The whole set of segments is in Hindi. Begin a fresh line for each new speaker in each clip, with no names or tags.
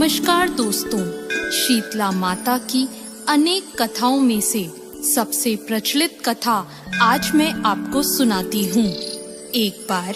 नमस्कार दोस्तों, शीतला माता की अनेक कथाओं में से सबसे प्रचलित कथा आज मैं आपको सुनाती हूँ। एक बार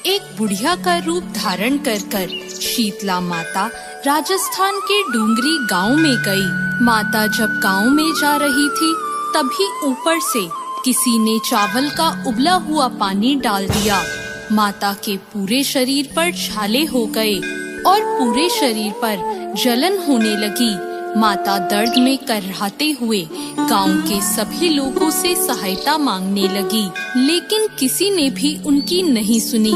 एक बुढ़िया का रूप धारण कर शीतला माता राजस्थान के डूंगरी गांव में गई। माता जब गांव में जा रही थी तभी ऊपर से किसी ने चावल का उबला हुआ पानी डाल दिया। माता के पूरे शरीर पर छाले हो गए और पूरे शरीर पर जलन होने लगी। माता दर्द में करहाते हुए गांव के सभी लोगों से सहायता मांगने लगी, लेकिन किसी ने भी उनकी नहीं सुनी।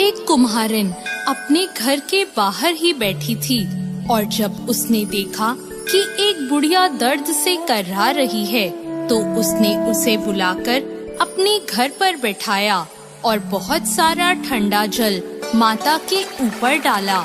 एक कुम्हारिन अपने घर के बाहर ही बैठी थी और जब उसने देखा कि एक बुढ़िया दर्द से करहा रही है तो उसने उसे बुलाकर अपने घर पर बैठाया और बहुत सारा ठंडा जल माता के ऊपर डाला।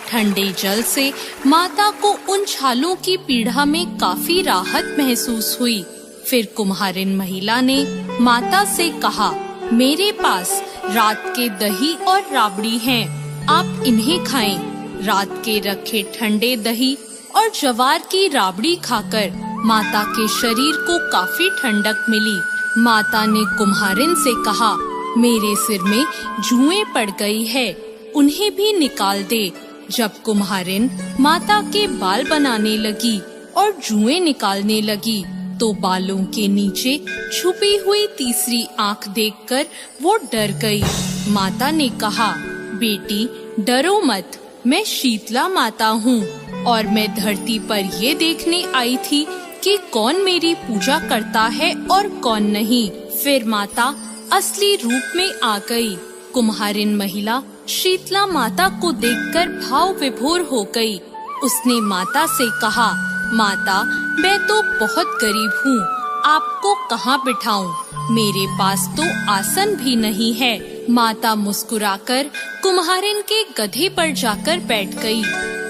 ठंडे जल से माता को उन छालों की पीड़ा में काफी राहत महसूस हुई। फिर कुम्हारिन महिला ने माता से कहा, मेरे पास रात के दही और राबड़ी हैं, आप इन्हें खाएं। रात के रखे ठंडे दही और जवार की राबड़ी खाकर माता के शरीर को काफी ठंडक मिली। माता ने कुम्हारिन से कहा, मेरे सिर में जुएं पड़ गई है, उन्हें भी निकाल दे। जब कुम्हारिन माता के बाल बनाने लगी और जुएं निकालने लगी तो बालों के नीचे छुपी हुई तीसरी आंख देखकर वो डर गई। माता ने कहा, बेटी डरो मत, मैं शीतला माता हूँ और मैं धरती पर ये देखने आई थी कि कौन मेरी पूजा करता है और कौन नहीं। फिर माता असली रूप में आ गई। कुम्हारिन महिला शीतला माता को देखकर भाव विभोर हो गई। उसने माता से कहा, माता मैं तो बहुत गरीब हूँ, आपको कहाँ बिठाऊं? मेरे पास तो आसन भी नहीं है। माता मुस्कुराकर कुम्हारिन के गधे पर जाकर बैठ गई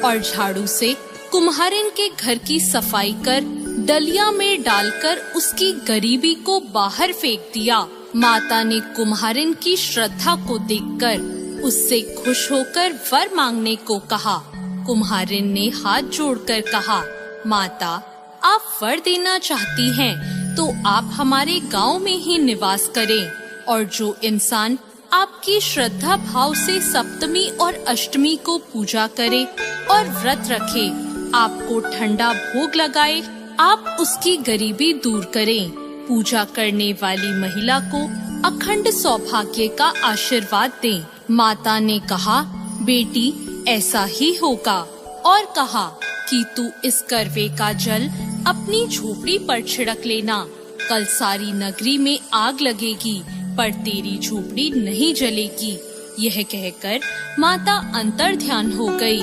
और झाड़ू से कुम्हारिन के घर की सफाई कर डलिया में डालकर उसकी गरीबी को बाहर फेंक दिया। माता ने कुम्हारिन की श्रद्धा को देखकर उससे खुश होकर वर मांगने को कहा। कुम्हारिन ने हाथ जोड़कर कहा, माता आप वर देना चाहती हैं तो आप हमारे गांव में ही निवास करें और जो इंसान आपकी श्रद्धा भाव से सप्तमी और अष्टमी को पूजा करे और व्रत रखे, आपको ठंडा भोग लगाए, आप उसकी गरीबी दूर करें। पूजा करने वाली महिला को अखंड सौभाग्य का आशीर्वाद दें। माता ने कहा, बेटी ऐसा ही होगा और कहा कि तू इस करवे का जल अपनी झोपड़ी पर छिड़क लेना। कल सारी नगरी में आग लगेगी पर तेरी झोपड़ी नहीं जलेगी। यह कहकर माता अंतर ध्यान हो गई।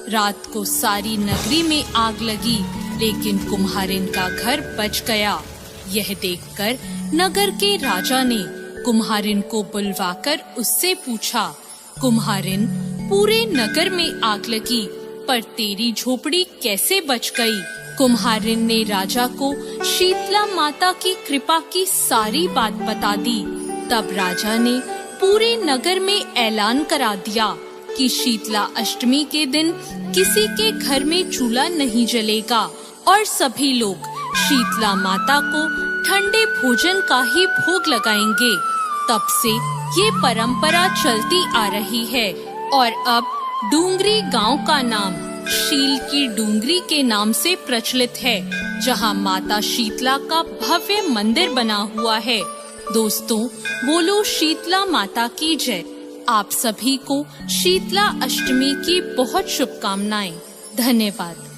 रात को सारी नगरी में आग लगी लेकिन कुम्हारिन का घर बच गया। यह देखकर नगर के राजा ने कुम्हारिन को बुलवाकर उससे पूछा, कुम्हारिन पूरे नगर में आग लगी पर तेरी झोपड़ी कैसे बच गई? कुम्हारिन ने राजा को शीतला माता की कृपा की सारी बात बता दी। तब राजा ने पूरे नगर में ऐलान करा दिया कि शीतला अष्टमी के दिन किसी के घर में चूल्हा नहीं जलेगा और सभी लोग शीतला माता को ठंडे भोजन का ही भोग लगाएंगे। तब से ये परंपरा चलती आ रही है और अब डूंगरी गांव का नाम शील की डूंगरी के नाम से प्रचलित है, जहां माता शीतला का भव्य मंदिर बना हुआ है। दोस्तों, बोलो शीतला माता की जय। आप सभी को शीतला अष्टमी की बहुत शुभकामनाएं। धन्यवाद।